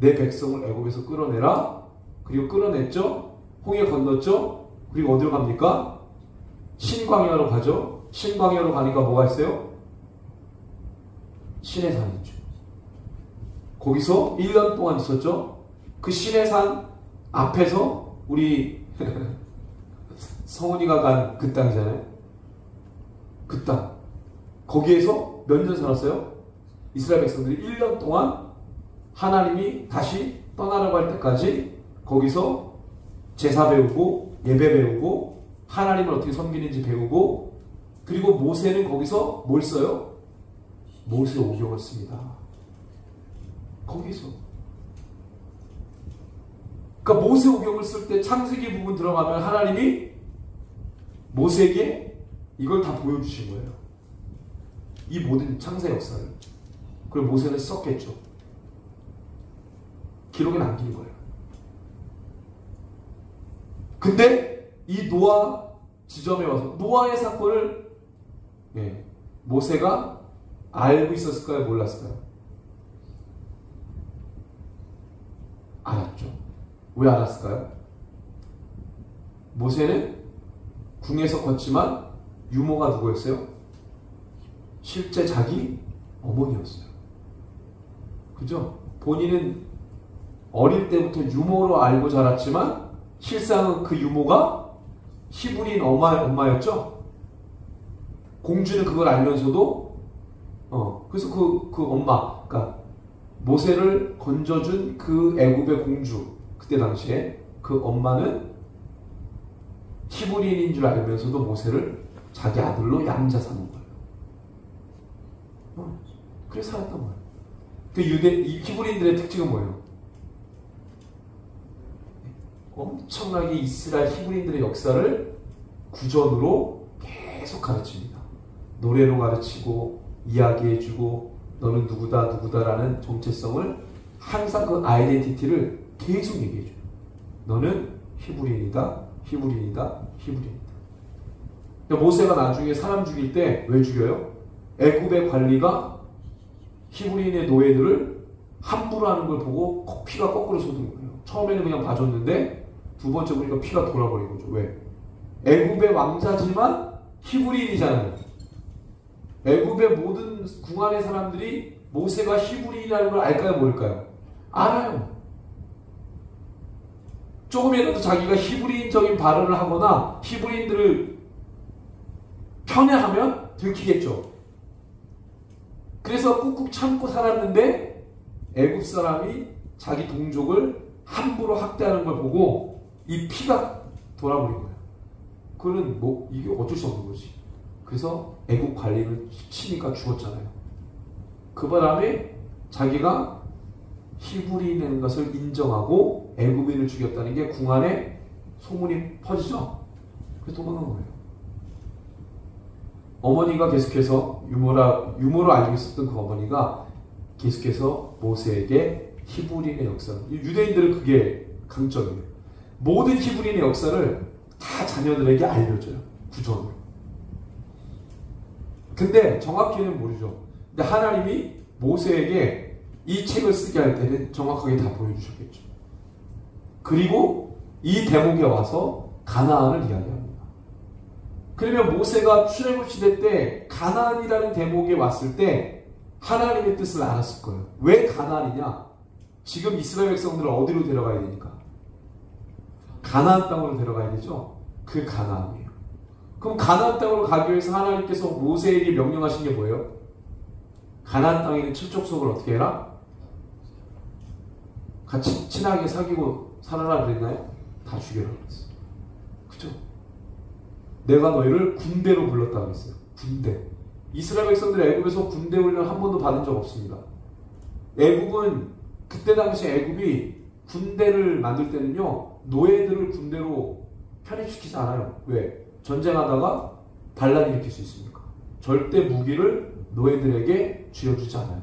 내 백성을 애굽에서 끌어내라. 그리고 끌어냈죠. 홍해 건넜죠. 그리고 어디로 갑니까? 신광야로 가죠. 신광야로 가니까 뭐가 있어요? 시내산이 있죠. 거기서 1년 동안 있었죠. 그 시내산 앞에서 우리 성훈이가 간 그 땅이잖아요. 그 땅. 거기에서 몇 년 살았어요? 이스라엘 백성들이 1년 동안 하나님이 다시 떠나라고 할 때까지 거기서 제사 배우고 예배 배우고 하나님을 어떻게 섬기는지 배우고 그리고 모세는 거기서 뭘 써요? 모세 오경을 씁니다. 거기서. 그러니까 모세 오경을 쓸 때 창세기 부분 들어가면 하나님이 모세에게 이걸 다 보여주신 거예요. 이 모든 창세 역사를. 그걸 모세는 썼겠죠. 기록에 남긴 거예요. 근데 이 노아 지점에 와서 노아의 사건을 모세가 알고 있었을까요? 몰랐을까요? 알았죠. 왜 알았을까요? 모세는 궁에서 컸지만 유모가 누구였어요? 실제 자기 어머니였어요. 그죠? 본인은 어릴 때부터 유모로 알고 자랐지만 실상은 그 유모가 히브리인 엄마였죠? 공주는 그걸 알면서도 그래서 그 엄마, 그러니까 모세를 건져준 그 애굽의 공주, 그때 당시에 그 엄마는 히브리인인 줄 알면서도 모세를 자기 아들로 양자 삼은 거예요. 그래서 살았던 거예요. 그 이 히브리인들의 특징은 뭐예요? 엄청나게 이스라엘 히브리인들의 역사를 구전으로 계속 가르칩니다. 노래로 가르치고 이야기해주고 너는 누구다라는 정체성을 항상 그 아이덴티티를 계속 얘기해줘요. 너는 히브리인이다. 그러니까 모세가 나중에 사람 죽일 때 왜 죽여요? 애굽의 관리가 히브리인의 노예들을 함부로 하는 걸 보고 피가 거꾸로 솟은 거예요. 처음에는 그냥 봐줬는데 두 번째 보니까 피가 돌아버린 거죠. 왜? 애굽의 왕자지만 히브리인이잖아요. 애굽의 모든 궁 안의 사람들이 모세가 히브리인이라는 걸 알까요? 모를까요? 알아요. 조금이라도 자기가 히브리인적인 발언을 하거나 히브리인들을 편애하면 들키겠죠. 그래서 꾹꾹 참고 살았는데 애굽 사람이 자기 동족을 함부로 학대하는 걸 보고 이 피가 돌아버린 거예요. 그거는 뭐 이게 어쩔 수 없는 거지. 그래서 애굽 관리를 치니까 죽었잖아요. 그 바람에 자기가 히브리인인 것을 인정하고 애굽인을 죽였다는 게 궁 안에 소문이 퍼지죠. 그래서 도망간 거예요. 어머니가 계속해서 유모로 알고 있었던 그 어머니가 계속해서 모세에게 히브리인의 역사를, 유대인들은 그게 강점이에요. 모든 히브리인의 역사를 다 자녀들에게 알려줘요. 구전으로. 근데 정확히는 모르죠. 근데 하나님이 모세에게 이 책을 쓰게 할 때는 정확하게 다 보여주셨겠죠. 그리고 이 대목에 와서 가나안을 이야기합니다. 그러면 모세가 출애굽 시대 때 가나안이라는 대목에 왔을 때 하나님의 뜻을 알았을 거예요. 왜 가나안이냐? 지금 이스라엘 백성들을 어디로 데려가야 되니까? 가나안 땅으로 데려가야 되죠? 그 가나안이에요. 그럼 가나안 땅으로 가기 위해서 하나님께서 모세에게 명령하신 게 뭐예요? 가나안 땅에 있는 칠족속을 어떻게 해라? 같이 친하게 사귀고 살아라 그랬나요? 다 죽여라 그랬어요. 그죠? 내가 너희를 군대로 불렀다고 했어요. 군대. 이스라엘 백성들이 애굽에서 군대 훈련 한 번도 받은 적 없습니다. 애굽은 그때 당시 애굽이 군대를 만들 때는요 노예들을 군대로 편입시키지 않아요. 왜? 전쟁하다가 반란 일으킬 수 있으니까. 절대 무기를 노예들에게 쥐어주지 않아요.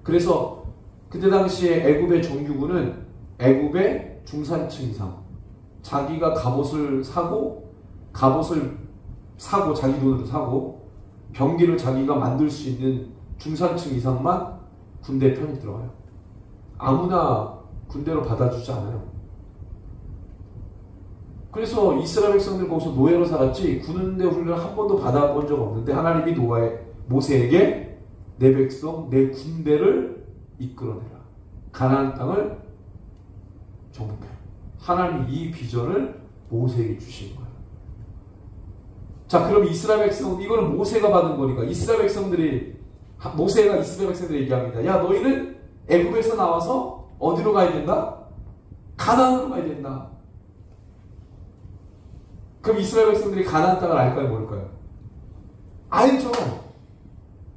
그래서 그때 당시에 애굽의 정규군은 애굽의 중산층 이상, 자기가 갑옷을 사고 자기 돈으로 사고 병기를 자기가 만들 수 있는 중산층 이상만 군대에 편입 들어가요. 아무나 군대로 받아주지 않아요. 그래서 이스라엘 백성들 거기서 노예로 살았지 군대 훈련을 한 번도 받아본 적 없는데 하나님이 모세에게 내 백성, 내 군대를 이끌어내라. 가나안 땅을 정복해라. 하나님이 이 비전을 모세에게 주신 거예요. 자, 그럼 이스라엘 백성, 이거는 모세가 받은 거니까 모세가 이스라엘 백성들에게 얘기합니다. 야, 너희는 애굽에서 나와서 어디로 가야 된다? 가나안으로 가야 된다. 그럼 이스라엘 백성들이 가나안 땅을 알까요, 모를까요? 알죠.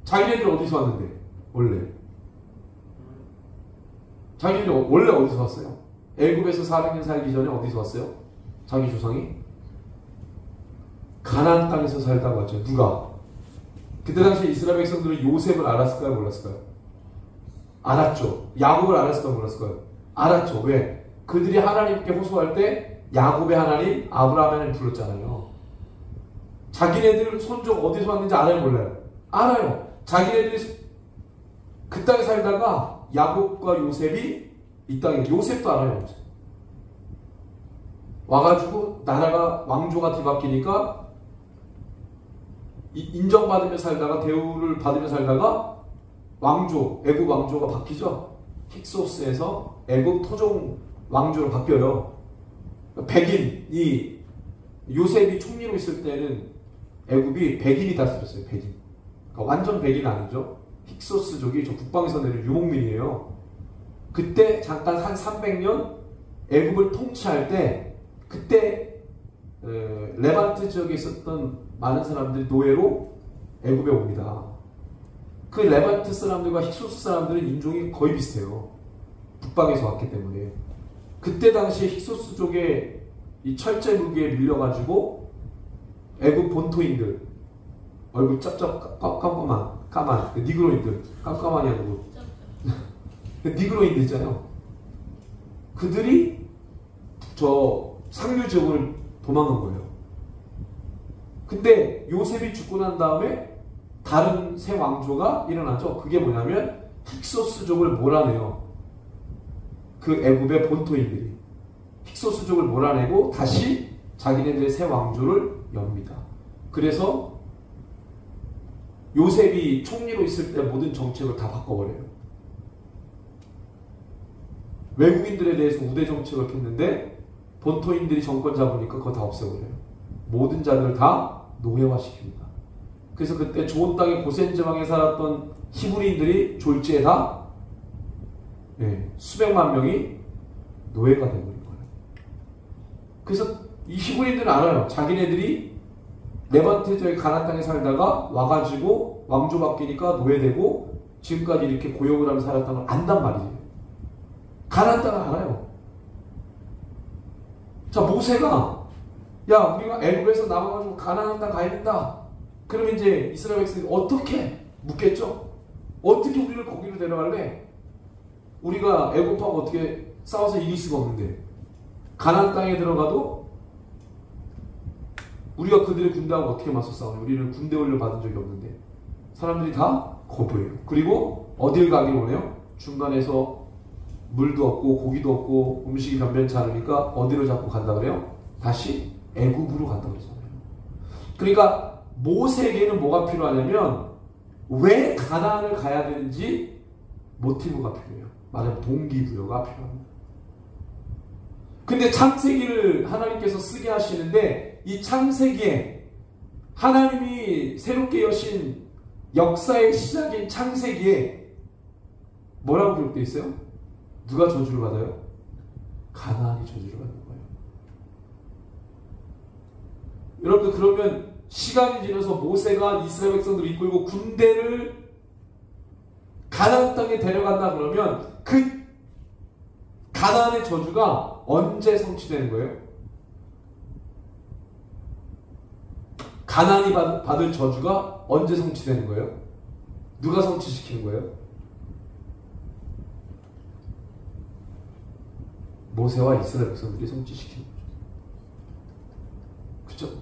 자기네들 어디서 왔는데? 원래 자기네들 원래 어디서 왔어요? 애굽에서 400년 살기 전에 어디서 왔어요? 자기 조상이 가나안 땅에서 살다고 하죠. 누가? 그때 당시 이스라엘 백성들은 요셉을 알았을까요? 몰랐을까요? 알았죠. 야곱을 알았을까요? 몰랐을까요? 알았죠. 왜? 그들이 하나님께 호소할 때 야곱의 하나님, 아브라함의 하나님 불렀잖아요. 자기네들 손족 어디서 왔는지 알아요? 몰라요? 알아요. 자기네들이 그 땅에 살다가 야곱과 요셉이 이 땅에, 요셉도 알아요. 와가지고 나라가 왕조가 뒤바뀌니까 인정받으며 살다가 대우를 받으며 살다가 애굽 왕조가 바뀌죠. 힉소스에서 애굽 토종 왕조로 바뀌어요. 백인이 요셉이 총리로 있을 때는 애굽이 백인이 다스렸어요. 백인. 그러니까 완전 백인 아니죠. 힉소스족이 저 북방에서 내린 유목민이에요. 그때 잠깐 한 300년 애굽을 통치할 때 그때 레반트 지역에 있었던 많은 사람들이 노예로 애굽에 옵니다. 그 레반트 사람들과 힉소스 사람들은 인종이 거의 비슷해요. 북방에서 왔기 때문에. 그때 당시에 힉소스족의 이 철제 무기에 밀려가지고 애굽 본토인들, 얼굴 짭짭 까만 니그로인들, 깜깜하니 아니고 니그로인들 있잖아요. 그들이 저 상류 지역으로 도망간 거예요. 근데 요셉이 죽고 난 다음에 다른 새 왕조가 일어나죠. 그게 뭐냐면 힉소스족을 몰아내요. 그 애굽의 본토인들이 힉소스족을 몰아내고 다시 자기네들의 새 왕조를 엽니다. 그래서 요셉이 총리로 있을 때 모든 정책을 다 바꿔버려요. 외국인들에 대해서 우대 정책을 폈는데 본토인들이 정권 잡으니까 그거 다 없애버려요. 모든 자들을 다 노예화시킵니다. 그래서 그때 좋은 땅의 고센 지방에 살았던 히브리인들이 졸지에 다 수백만 명이 노예가 되어버린 거예요. 그래서 이 히브리인들은 알아요. 자기네들이 레반트 지역의 가나안 땅에 살다가 와가지고 왕조 바뀌니까 노예되고 지금까지 이렇게 고용을 하며 살았다는 걸 안단 말이에요. 가나안 땅을 알아요. 자, 모세가 야, 우리가 애굽에서 나와가지고 가나안 땅 가야 된다. 그러면 이제 이스라엘 백성이 어떻게 묻겠죠? 어떻게 우리를 거기로 데려갈래? 우리가 애굽하고 어떻게 싸워서 이길 수가 없는데 가나안 땅에 들어가도 우리가 그들의 군대하고 어떻게 맞서 싸우냐? 우리는 군대 훈련 받은 적이 없는데 사람들이 다 거부해요. 그리고 어딜 가길 원해요? 중간에서 물도 없고 고기도 없고 음식이 변변치 않으니까 어디로 자꾸 간다 그래요? 다시 애굽으로 간다 그러잖아요. 그러니까 모세에게는 뭐가 필요하냐면 왜 가나안을 가야 되는지 모티브가 필요해요. 말하면 동기부여가 필요합니다. 근데 창세기를 하나님께서 쓰게 하시는데 이 창세기에 하나님이 새롭게 여신 역사의 시작인 창세기에 뭐라고 기록되어 있어요? 누가 저주를 받아요? 가나안이 저주를 받는 거예요. 여러분들 그러면 시간이 지나서 모세가 이스라엘 백성들을 이끌고 군대를 가나안 땅에 데려간다 그러면 그 가나안의 저주가 언제 성취되는 거예요? 가나안이 받을 저주가 언제 성취되는 거예요? 누가 성취시키는 거예요? 모세와 이스라엘 백성들이 성취시키는 거죠. 그렇죠?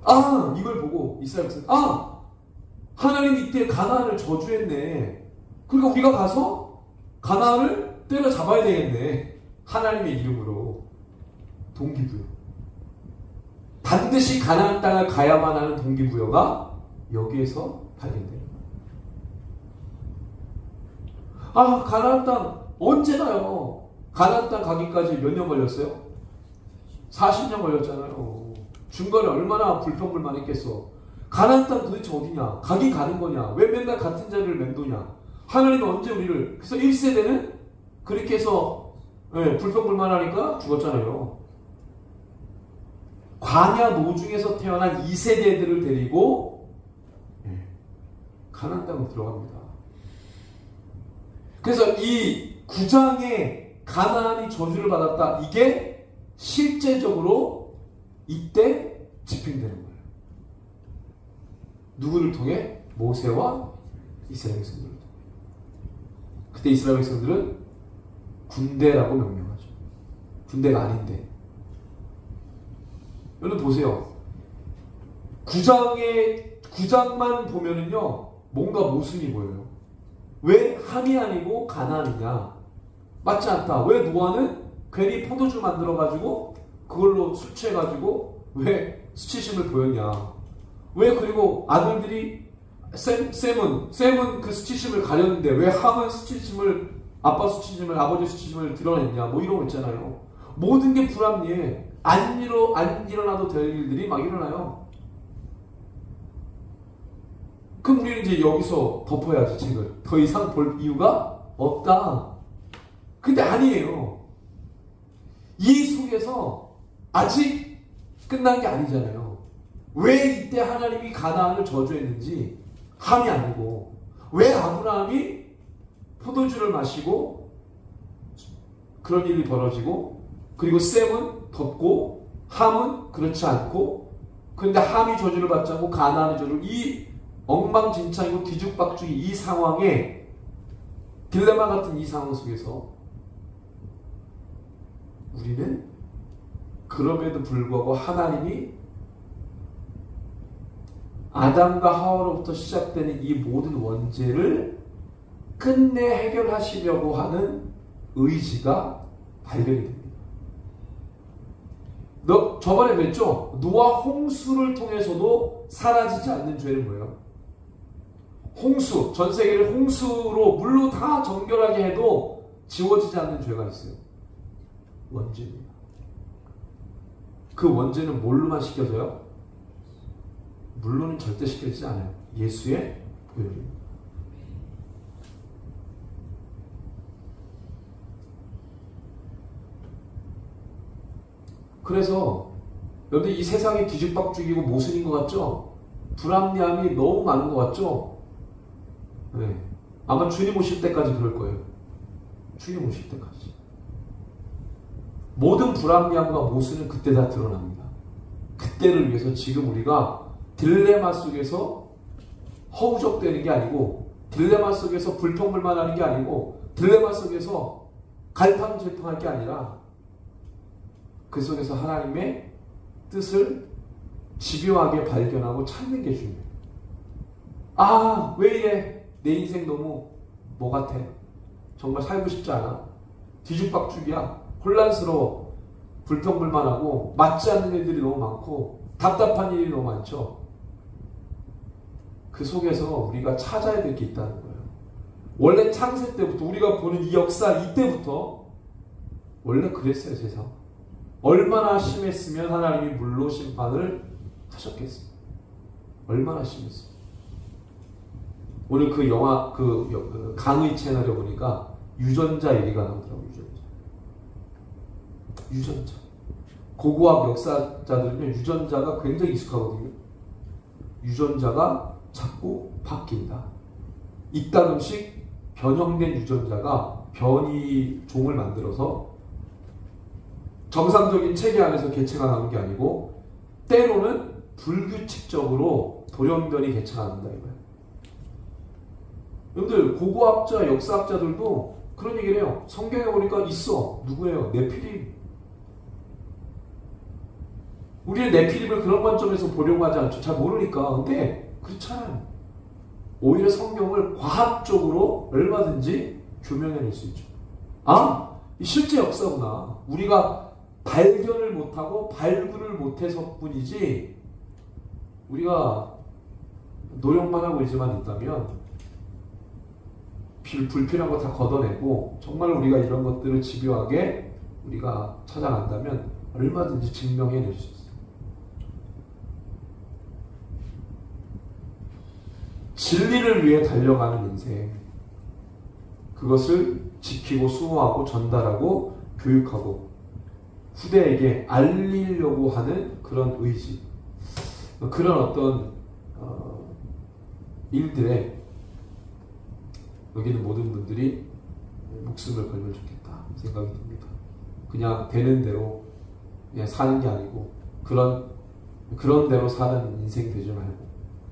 아, 이걸 보고 이스라엘 백성, 아, 하나님이 이때 가나안을 저주했네. 그러니까 우리가 가서 가나안을 때려잡아야 되겠네. 하나님의 이름으로. 동기부여. 반드시 가나안 땅을 가야만 하는 동기부여가 여기에서 발견돼요. 아, 가나안 땅 언제 가요? 가나안 땅 가기까지 몇 년 걸렸어요? 40년 걸렸잖아요. 중간에 얼마나 불평불만했겠어. 가나안 땅 도대체 어디냐? 가긴 가는 거냐? 왜 맨날 같은 자리를 맴도냐? 하나님은 언제 우리를, 그래서 1세대는 그렇게 해서 불평불만하니까 죽었잖아요. 광야 노중에서 태어난 2세대들을 데리고 가나안 땅으로 들어갑니다. 그래서 이 9장에 가나안이 저주를 받았다. 이게 실제적으로 이때 집행되는 거예요. 누구를 통해? 모세와 이스라엘 백성들을 통해. 그때 이스라엘 백성들은 군대라고 명명하죠. 군대가 아닌데. 여러분 보세요. 9장만 보면은요, 뭔가 모순이 보여요. 왜 함이 아니고 가나안이냐? 맞지 않다. 왜 노아는 괜히 포도주 만들어가지고 그걸로 술 취해가지고 왜 수치심을 보였냐? 왜 그리고 아들들이 샘은 그 수치심을 가렸는데 왜 함은 수치심을, 아빠 수치심을, 아버지 수치심을 드러냈냐? 뭐 이런 거 있잖아요. 모든 게 불합리해. 안 일어나도 될 일들이 막 일어나요. 그럼 우리는 이제 여기서 덮어야지, 책을. 더 이상 볼 이유가 없다. 근데 아니에요. 이 속에서 아직 끝난 게 아니잖아요. 왜 이때 하나님이 가나안을 저주했는지, 함이 아니고, 왜 아브라함이 포도주를 마시고 그런 일이 벌어지고, 그리고 셈은 덮고 함은 그렇지 않고, 그런데 함이 저주를 받지 않고 가나안이 저주를, 이 엉망진창이고 뒤죽박죽이 이 상황에, 딜레마 같은 이 상황 속에서 우리는 그럼에도 불구하고 하나님이 아담과 하와로부터 시작되는 이 모든 원죄를 끝내 해결하시려고 하는 의지가 발견이 됩니다. 저번에 뵀죠? 노아 홍수를 통해서도 사라지지 않는 죄는 뭐예요? 홍수, 전 세계를 홍수로 물로 다 정결하게 해도 지워지지 않는 죄가 있어요. 원죄입니다. 그 원죄는 뭘로만 씻겨져요? 물로는 절대 씻겨지지 않아요. 예수의 보혈입니다. 그래서 여러분, 이 세상이 뒤죽박죽이고 모순인 것 같죠? 불합리함이 너무 많은 것 같죠? 네. 아마 주님 오실 때까지 그럴 거예요. 주님 오실 때까지. 모든 불합리함과 모순은 그때 다 드러납니다. 그때를 위해서 지금 우리가 딜레마 속에서 허우적대는 게 아니고, 딜레마 속에서 불평불만하는 게 아니고, 딜레마 속에서 갈팡질팡할 게 아니라, 그 속에서 하나님의 뜻을 집요하게 발견하고 찾는 게 중요해요. 아, 왜 이래? 내 인생 너무 뭐 같아? 정말 살고 싶지 않아. 뒤죽박죽이야. 혼란스러워. 불평불만하고 맞지 않는 일들이 너무 많고 답답한 일이 너무 많죠. 그 속에서 우리가 찾아야 될 게 있다는 거예요. 원래 창세 때부터 우리가 보는 이 역사 이때부터 원래 그랬어요. 세상. 얼마나 심했으면 하나님이 물로 심판을 하셨겠어요. 얼마나 심했어요. 오늘 그 영화, 강의 채널에 보니까 유전자 얘기가 나오더라고요. 유전자. 고고학 역사자들은요, 유전자가 굉장히 익숙하거든요. 유전자가 자꾸 바뀐다. 이딴 음식 변형된 유전자가 변이 종을 만들어서 정상적인 체계 안에서 개체가 나오는 게 아니고 때로는 불규칙적으로 돌연변이 개체가 난다 이거예요. 여러분들 고고학자, 역사학자들도 그런 얘기를 해요. 성경에 보니까 있어. 누구예요? 네피림. 우리는 네피림을 그런 관점에서 보려고 하지 않죠. 잘 모르니까. 근데 그렇잖아요. 오히려 성경을 과학적으로 얼마든지 규명해낼 수 있죠. 아, 실제 역사구나. 우리가 발견을 못하고 발굴을 못해서뿐이지 우리가 노력만 하고 있지만 있다면 불필요한 거 다 걷어내고 정말 우리가 이런 것들을 집요하게 우리가 찾아간다면 얼마든지 증명해낼 수 있어요. 진리를 위해 달려가는 인생, 그것을 지키고 수호하고 전달하고 교육하고 후대에게 알리려고 하는 그런 의지, 그런 어떤 일들에 여기 있는 모든 분들이 목숨을 걸면 좋겠다 생각이 듭니다. 그냥 되는 대로 그냥 사는 게 아니고 그런 대로 사는 인생 되지 말고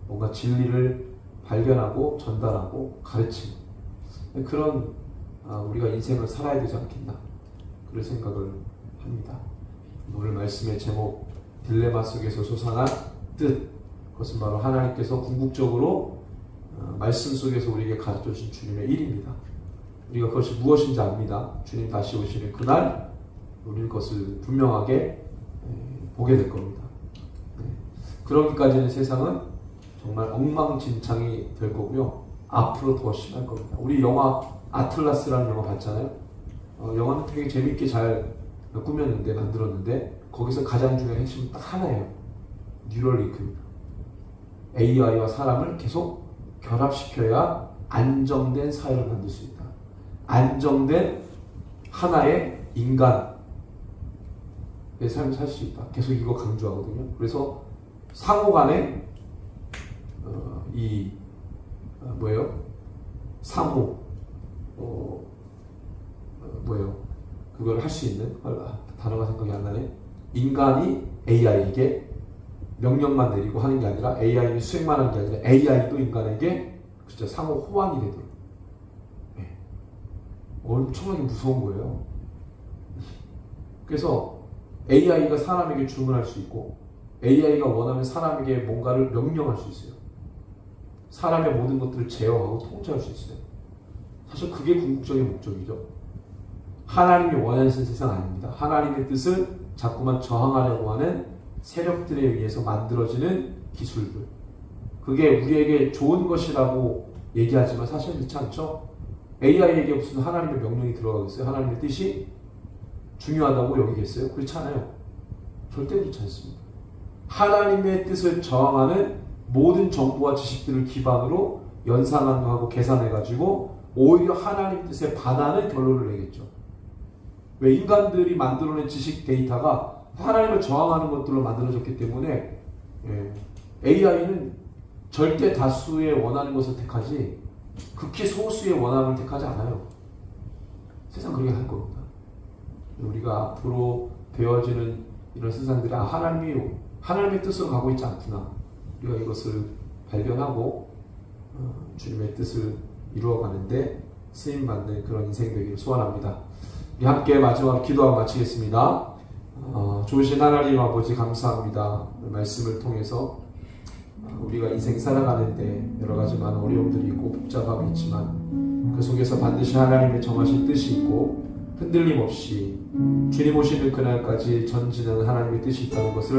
뭔가 진리를 발견하고 전달하고 가르치는 그런 우리가 인생을 살아야 되지 않겠나 그런 생각을 합니다. 오늘 말씀의 제목 딜레마 속에서 솟아난 뜻, 그것은 바로 하나님께서 궁극적으로 말씀 속에서 우리에게 가르쳐 주신 주님의 일입니다. 우리가 그것이 무엇인지 압니다. 주님 다시 오시는 그날 우리는 그것을 분명하게 보게 될 겁니다. 그러기까지는 세상은 정말 엉망진창이 될 거고요. 앞으로 더 심할 겁니다. 우리 영화 아틀라스라는 영화 봤잖아요. 영화는 되게 재밌게 잘 꾸몄는데 만들었는데 거기서 가장 중요한 핵심은 딱 하나예요. 뉴럴링크입니다. AI와 사람을 계속 결합시켜야 안정된 사회를 만들 수 있다. 안정된 하나의 인간의 삶을 살 수 있다. 계속 이거 강조하거든요. 그래서 상호 간에 상호 그걸 할 수 있는 단어가 생각이 안 나네. 인간이 AI에게 명령만 내리고 하는 게 아니라 AI는 수행만 하는 게 아니라 AI도 인간에게 진짜 상호 호환이 되도록. 엄청나게 무서운 거예요. 그래서 AI가 사람에게 주문할 수 있고 AI가 원하면 사람에게 뭔가를 명령할 수 있어요. 사람의 모든 것들을 제어하고 통제할 수 있어요. 사실 그게 궁극적인 목적이죠. 하나님이 원하는 세상 아닙니다. 하나님의 뜻을 자꾸만 저항하려고 하는 세력들에 의해서 만들어지는 기술들. 그게 우리에게 좋은 것이라고 얘기하지만 사실 그렇지 않죠? AI에게 무슨 하나님의 명령이 들어가겠어요? 하나님의 뜻이 중요하다고 여기겠어요? 그렇지 않아요. 절대 그렇지 않습니다. 하나님의 뜻을 저항하는 모든 정보와 지식들을 기반으로 연산하고 계산해가지고 오히려 하나님 뜻에 반하는 결론을 내겠죠. 왜? 인간들이 만들어낸 지식 데이터가 하나님을 저항하는 것들로 만들어졌기 때문에 AI는 절대 다수의 원하는 것을 택하지 극히 소수의 원함을 택하지 않아요. 세상 그렇게 할 겁니다. 우리가 앞으로 되어지는 이런 세상들이 하나님의 뜻으로 가고 있지 않구나. 우리가 이것을 발견하고 주님의 뜻을 이루어가는데 쓰임받는 그런 인생 되기를 소원합니다. 우리 함께 마지막으로 기도하고 마치겠습니다. 좋으신 하나님 아버지 감사합니다. 말씀을 통해서 우리가 인생 살아가는데 여러 가지 많은 어려움들이 있고 복잡하고 있지만 그 속에서 반드시 하나님의 정하신 뜻이 있고 흔들림 없이 주님 오시는 그날까지 전진하는 하나님의 뜻이 있다는 것을